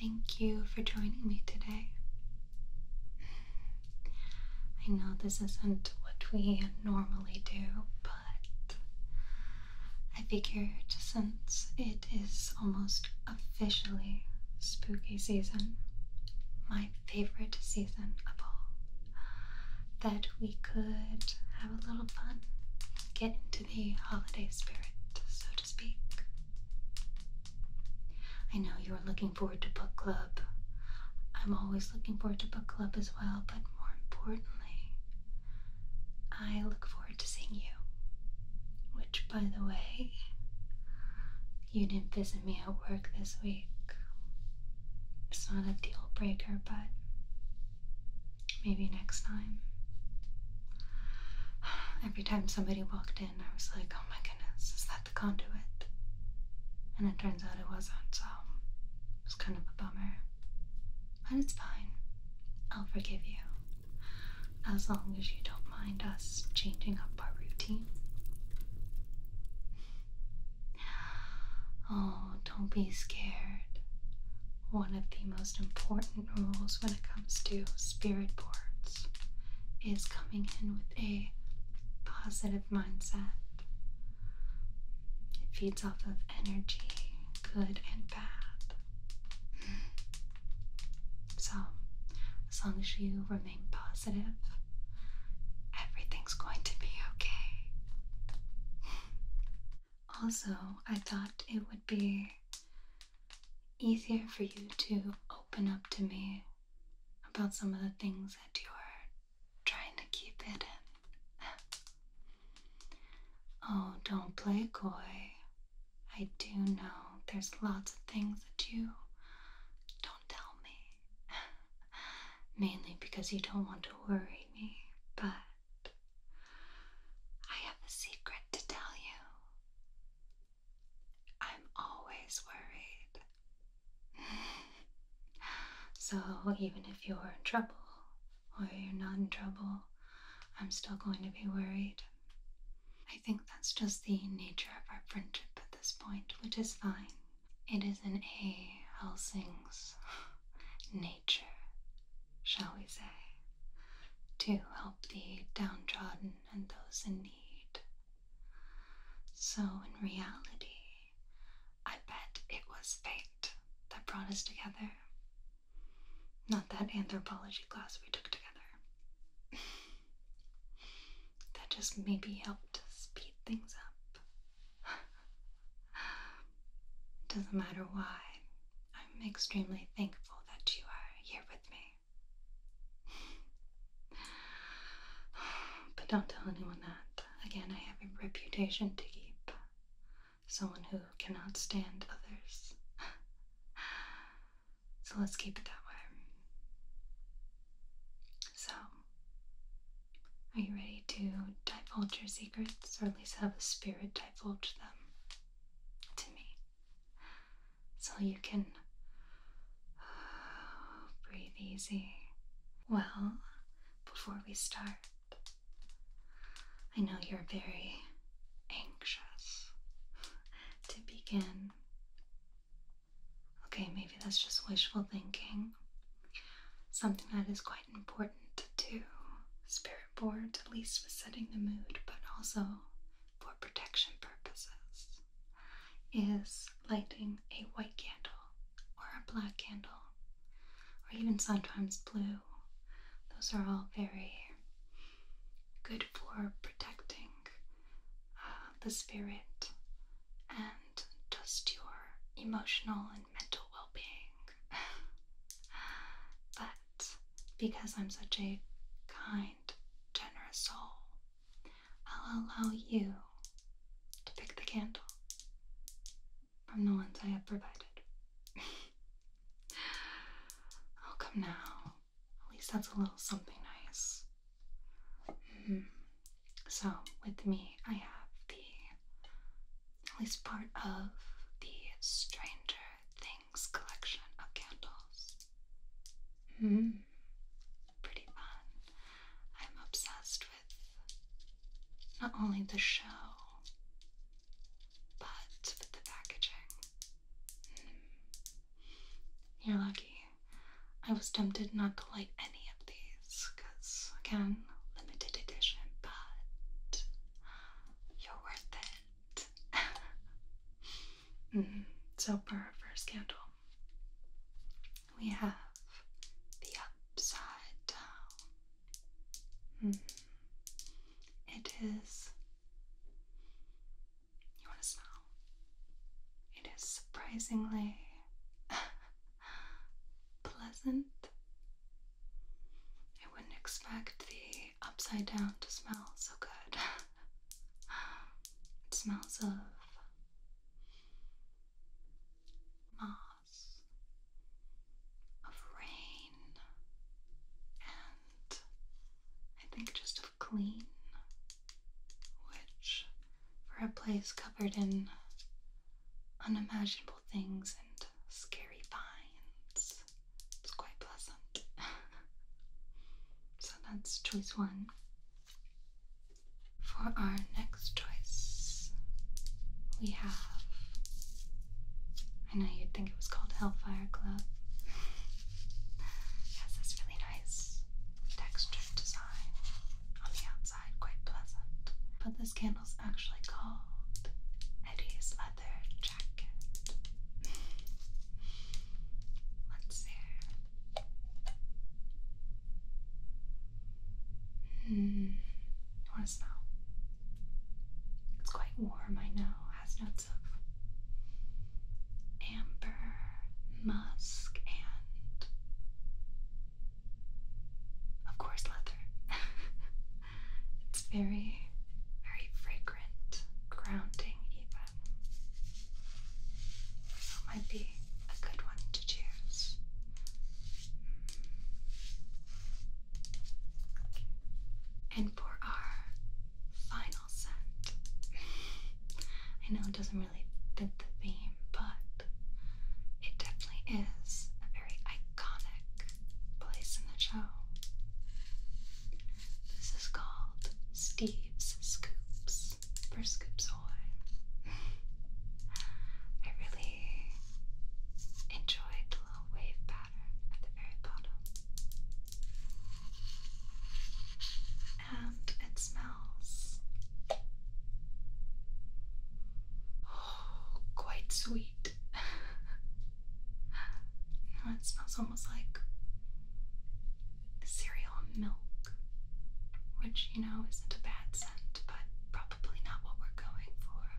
Thank you for joining me today. I know this isn't what we normally do, but I figured since it is almost officially spooky season, my favorite season of all, that we could have a little fun, get into the holiday spirit, so to speak. I know you're looking forward to book club. I'm always looking forward to book club as well, but more importantly, I look forward to seeing you. Which, by the way, you didn't visit me at work this week. It's not a deal breaker, but maybe next time. Every time somebody walked in, I was like, oh my goodness, is that the conduit? And it turns out it wasn't, so it was kind of a bummer. But it's fine. I'll forgive you. As long as you don't mind us changing up our routine. Oh, don't be scared. One of the most important rules when it comes to spirit boards is coming in with a positive mindset. It feeds off of energy, good and bad. So, as long as you remain positive, everything's going to be okay. Also, I thought it would be easier for you to open up to me about some of the things that you're trying to keep hidden. Oh, don't play coy. I do know there's lots of things that you don't tell me. Mainly because you don't want to worry me, but I have a secret to tell you. I'm always worried. So even if you're in trouble or you're not in trouble, I'm still going to be worried. I think that's just the nature of our friendship at this point, which is fine. It is in A. Helsing's nature, shall we say, to help the downtrodden and those in need. So in reality, I bet it was fate that brought us together, not that anthropology class we took together. That just maybe helped speed things up. Doesn't matter why, I'm extremely thankful that you are here with me. But don't tell anyone that. Again, I have a reputation to keep. Someone who cannot stand others. So let's keep it that way. So, are you ready to divulge your secrets, or at least have a spirit divulge them to me? So you can breathe easy. Well, before we start, I know you're very anxious to begin. Okay, maybe that's just wishful thinking. Something that is quite important to spirit board, at least with setting the mood, but also for protection purposes, is lighting a white candle or a black candle, or even sometimes blue. Those are all very good for protecting the spirit and just your emotional and mental well-being. But because I'm such a kind, generous soul, I'll allow you to pick the candle from the ones I have provided. Oh, come now. At least that's a little something nice. So, with me, I have at least part of the Stranger Things collection of candles. Pretty fun. I'm obsessed with not only the show, but with the packaging. You're lucky I was tempted not to light any of these because, again, limited edition, but you're worth it. So for our first candle, we have the upside down. It is, you want to smell? It is surprisingly pleasant. I wouldn't expect the upside down to smell so good. It smells of moss, of rain, and I think just of clean, which for a place covered in unimaginable things and scary vines, it's quite pleasant. So that's choice one. For our next choice, we have, I know you'd think it was called Hellfire Club. It has this really nice textured design on the outside, quite pleasant. But this candle's actually called Eddie's Leather Jacket. Let's see. You want to smell? It's quite warm, I know. It has notes of amber, musk, and of course leather. It's very, very fragrant, grounding even. So it might be a good one to choose. And for our final scent, I know it doesn't really fit the theme, but it definitely is a very iconic place in the show. This is called Steve's Scoops for Scoops Ahoy. I really enjoyed the little wave pattern at the very bottom. And it smells quite sweet. It smells almost like cereal and milk, which, you know, isn't a bad scent, but probably not what we're going for.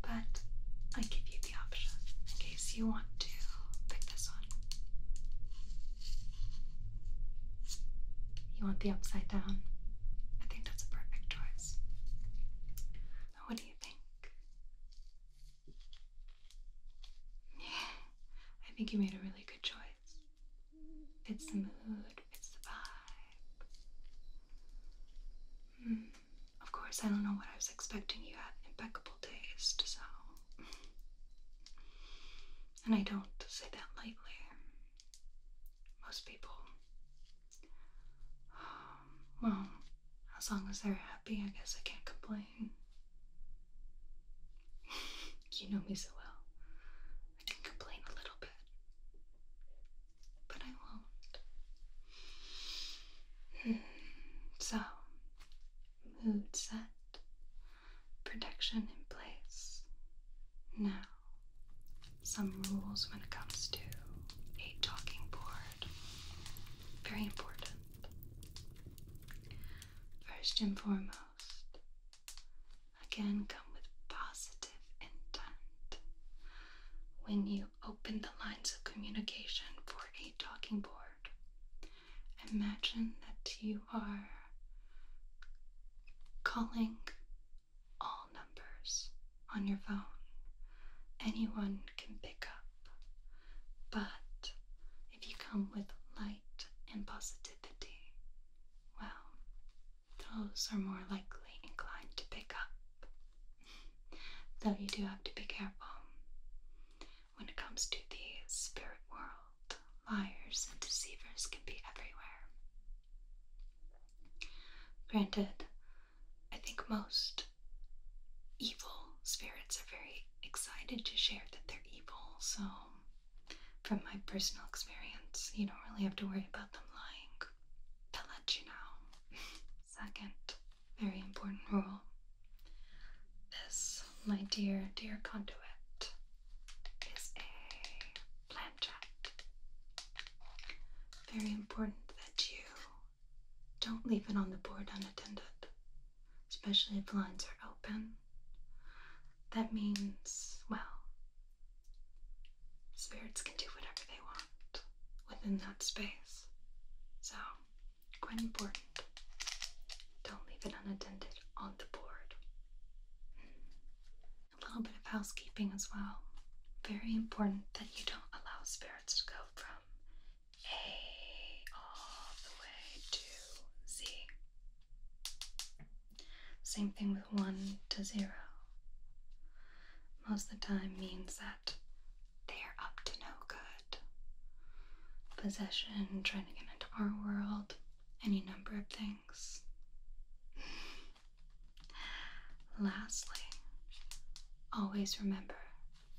But I give you the option in case you want to pick this one. You want the upside down? I think that's a perfect choice. What do you think? I think you made a really good choice. Fits the mood, fits the vibe. Of course, I don't know what I was expecting. You had impeccable taste, so. And I don't say that lightly. Most people, well, as long as they're happy, I guess I can't complain. You know me so well. I can complain a little bit, but I won't. So, mood set, protection in place. Now, some rules when it comes to a talking board. Very important. First and foremost, again, come with positive intent. When you open the lines of communication for a talking board, imagine that you are calling all numbers on your phone. Anyone can pick up, but if you come with light and positivity, well, those are more likely inclined to pick up. Though you do have to be careful. When it comes to the spirit world, liars and deceivers can be everywhere. Granted, I think most evil spirits are very excited to share that they're evil, so from my personal experience, you don't really have to worry about them lying. To let you know. Second, very important rule. This, my dear, dear conduit, is a planchette. Very important that you don't leave it on the board unattended, especially if lines are open. That means, well, spirits can do whatever they want within that space. So, quite important. Don't leave it unattended on the board. A little bit of housekeeping as well. Very important that you don't allow spirits to go from A all the way to Z. Same thing with 1 to 0. Most of the time means that they are up to no good. Possession, trying to get into our world, any number of things. Lastly, always remember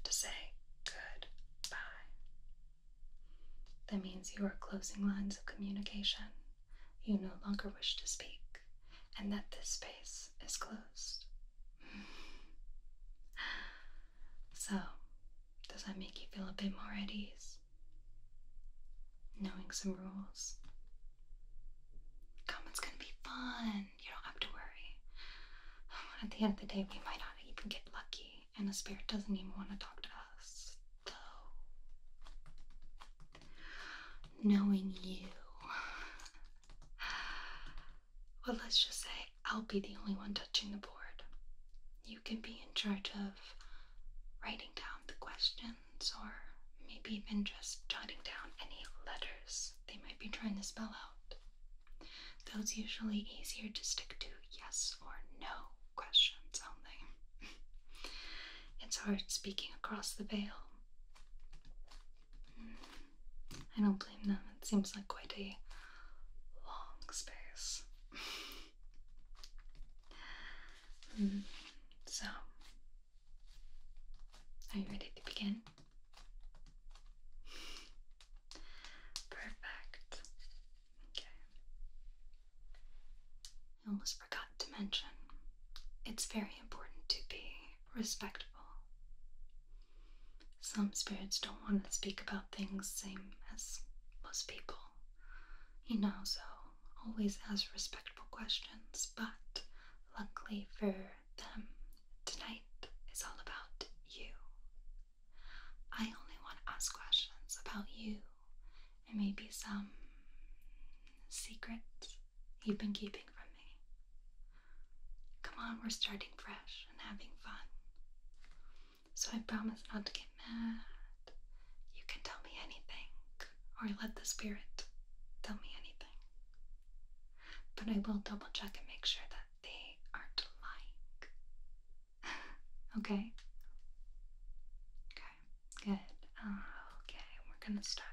to say goodbye. That means you are closing lines of communication. You no longer wish to speak, and that this space is closed. So, does that make you feel a bit more at ease? Knowing some rules? Come, it's gonna be fun. You don't have to worry. At the end of the day, we might not even get lucky, and the spirit doesn't even want to talk to us. Though, knowing you, well, let's just say I'll be the only one touching the board. You can be in charge of writing down the questions, or maybe even just jotting down any letters they might be trying to spell out. Those usually easier to stick to yes or no questions only. It's hard speaking across the veil. I don't blame them. It seems like quite a long space. So, are you ready to begin? Perfect. Okay. I almost forgot to mention, it's very important to be respectful. Some spirits don't want to speak about things same as most people, so always ask respectful questions, but luckily for them, tonight is all about you. I only want to ask questions about you and maybe some secrets you've been keeping from me. Come on, we're starting fresh and having fun. So I promise not to get mad. You can tell me anything, or let the spirit tell me anything. But I will double check and make sure that they aren't lying. Okay? Okay, good. Okay, we're gonna start.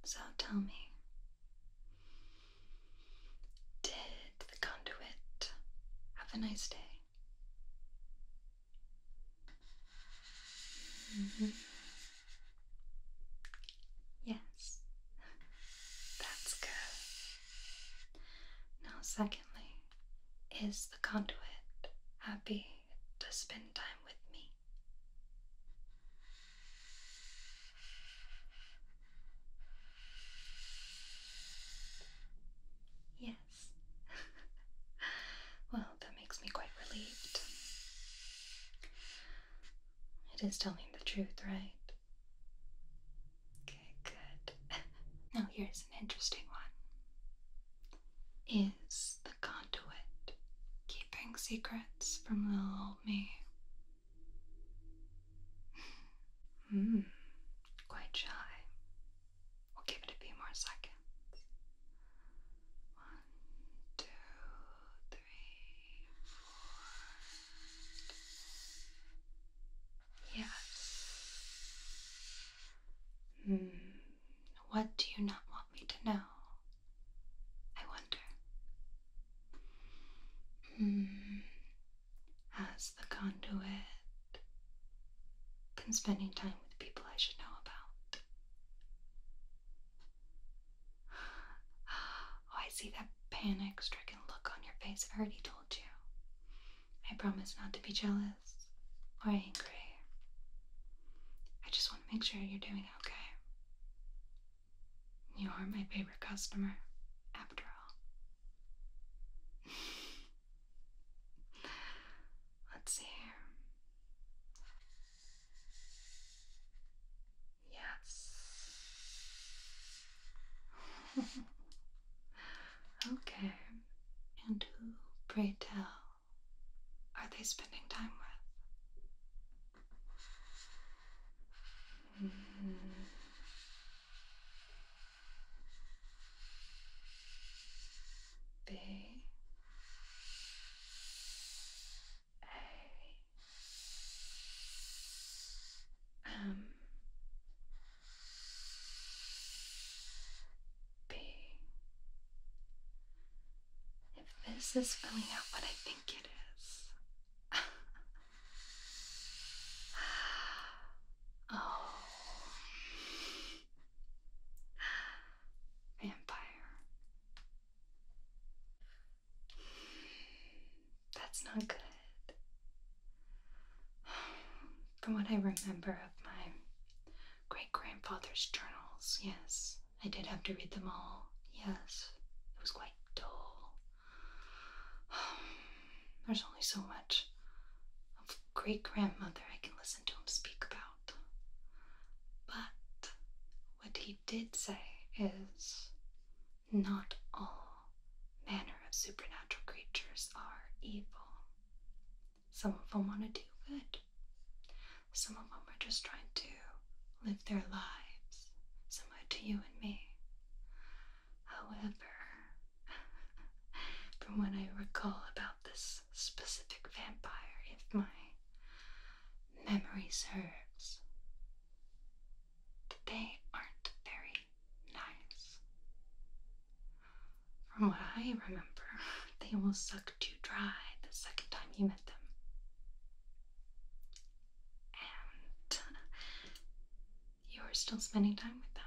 So tell me, did the conduit have a nice day? Yes, that's good. Now, secondly, is the conduit happy to spend time with me? Yes. Well, that makes me quite relieved. It is telling the truth, right? Okay, good. Now here's an interesting one. Is the conduit keeping secrets from little old me? Quite shy. We'll give it a few more seconds. 1, 2, 3, 4. Yes. What do you not want me to know? I wonder. Has as the conduit, been spending time with people I should know about. Oh, I see that panic-stricken look on your face. I already told you. I promise not to be jealous or angry. I just want to make sure you're doing okay. You're my favorite customer, after all. Let's see here. Yes. Okay. And who, pray tell, are they spending time with? B A M B. If this is filling out what I think it is. Oh. Vampire. That's not good. From what I remember of my great-grandfather's journals, yes, I did have to read them all. Yes, it was quite dull. There's only so much of great-grandmother I can listen to him speak about. But what he did say is not all manner of supernatural creatures are evil. Some of them want to do good. Some of them are just trying to live their lives, similar to you and me. However, from what I recall about this specific vampire, if my memory serves, they aren't very nice. From what I remember, they almost sucked you dry the second time you met them. And you were still spending time with them.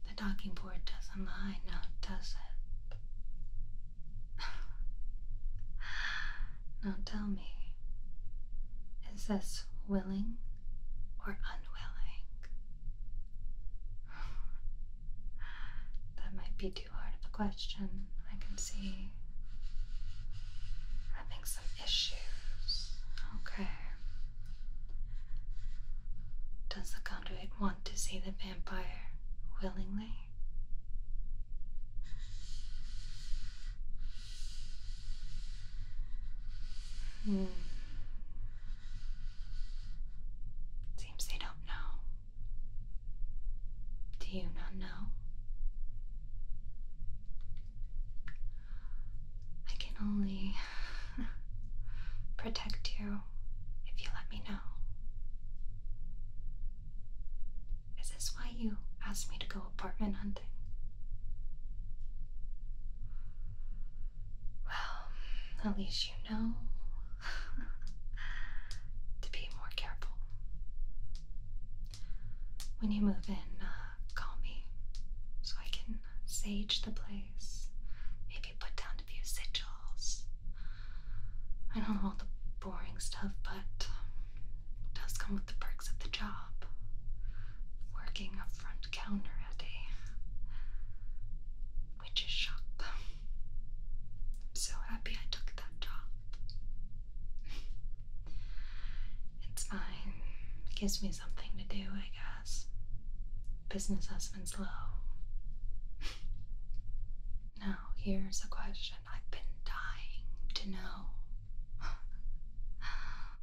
The talking board doesn't lie, now does it? Now tell me, is this willing or unwilling? That might be too hard of a question. I can see having some issues. Okay. Does the conduit want to see the vampire willingly? Seems they don't know. Do you not know? I can only protect you if you let me know. Is this why you asked me to go apartment hunting? Well, at least you know to be more careful. When you move in, call me so I can sage the place. Maybe put down a few sigils. I know all the boring stuff, but it does come with the perks of the job. Working a front counter at a witch's shop. I'm so happy I took that job. It's fine. It gives me something to do, I guess. Business husband's low. Now, here's a question I've been dying to know.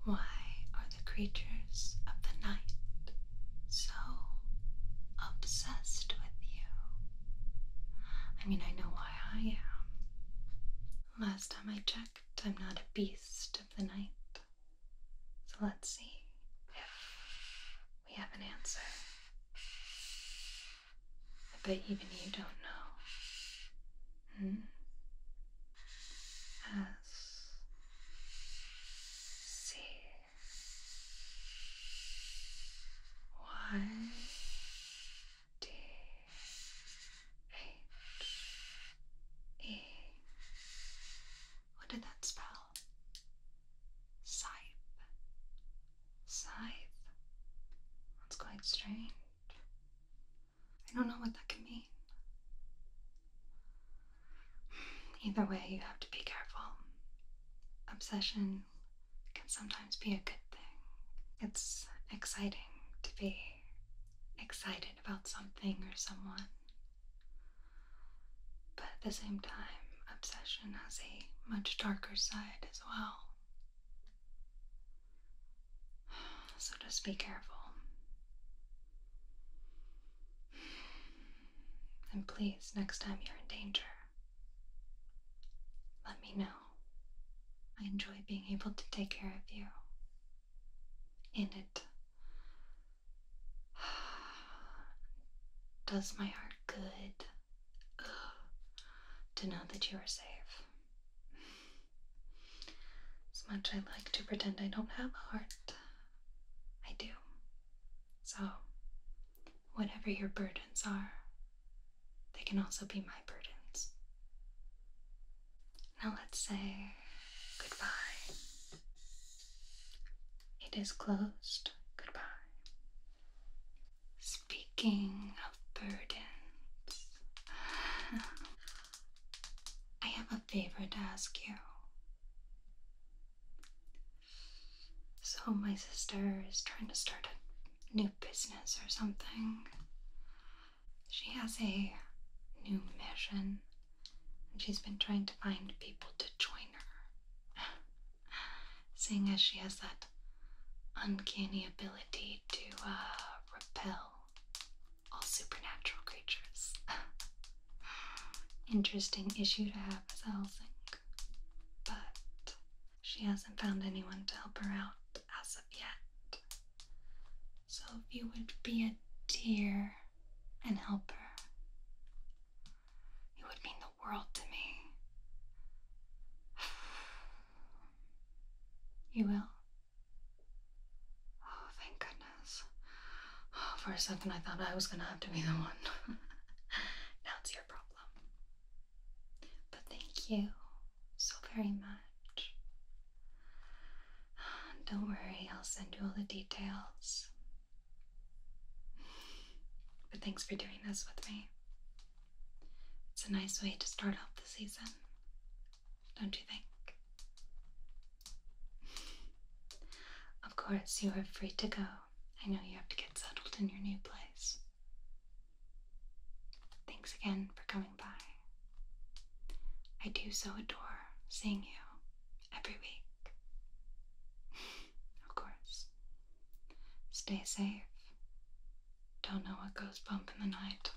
Why are the creatures of the night so obsessed with you? I mean, I know why I am. Last time I checked, I'm not a beast of the night. So let's see if we have an answer. I bet even you don't know. Either way, you have to be careful. Obsession can sometimes be a good thing. It's exciting to be excited about something or someone. But at the same time, obsession has a much darker side as well. So just be careful. And please, next time you're in danger, let me know. I enjoy being able to take care of you. And it does my heart good to know that you are safe. As much I like to pretend I don't have a heart, I do. So, whatever your burdens are, they can also be my burdens. Now let's say goodbye. It is closed. Goodbye. Speaking of burdens, I have a favor to ask you. So my sister is trying to start a new business or something. She has a new mission, and she's been trying to find people to join her. Seeing as she has that uncanny ability to repel all supernatural creatures. Interesting issue to have as a Helsing, but she hasn't found anyone to help her out as of yet. So if you would be a dear and help her, it would mean the world to me. You will? Oh, thank goodness. Oh, for a second I thought I was gonna have to be the one. Now it's your problem. But thank you so very much. Don't worry, I'll send you all the details. But thanks for doing this with me. It's a nice way to start off the season, don't you think? Of course, you are free to go. I know you have to get settled in your new place. Thanks again for coming by. I do so adore seeing you every week. Of course. Stay safe. Don't know what goes bump in the night.